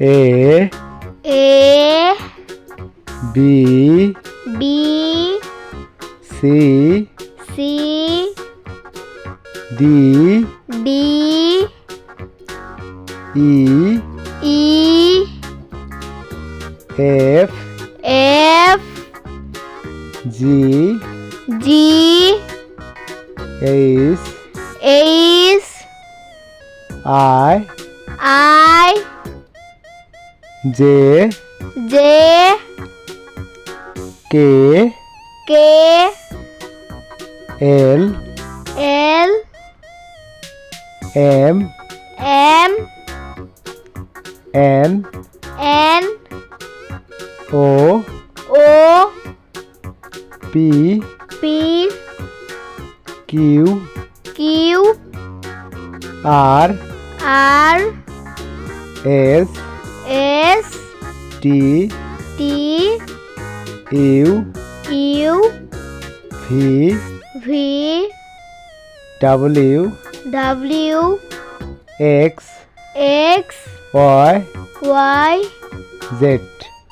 A B C D E F G H I J K L M N O P Q R S T U V W X Y Z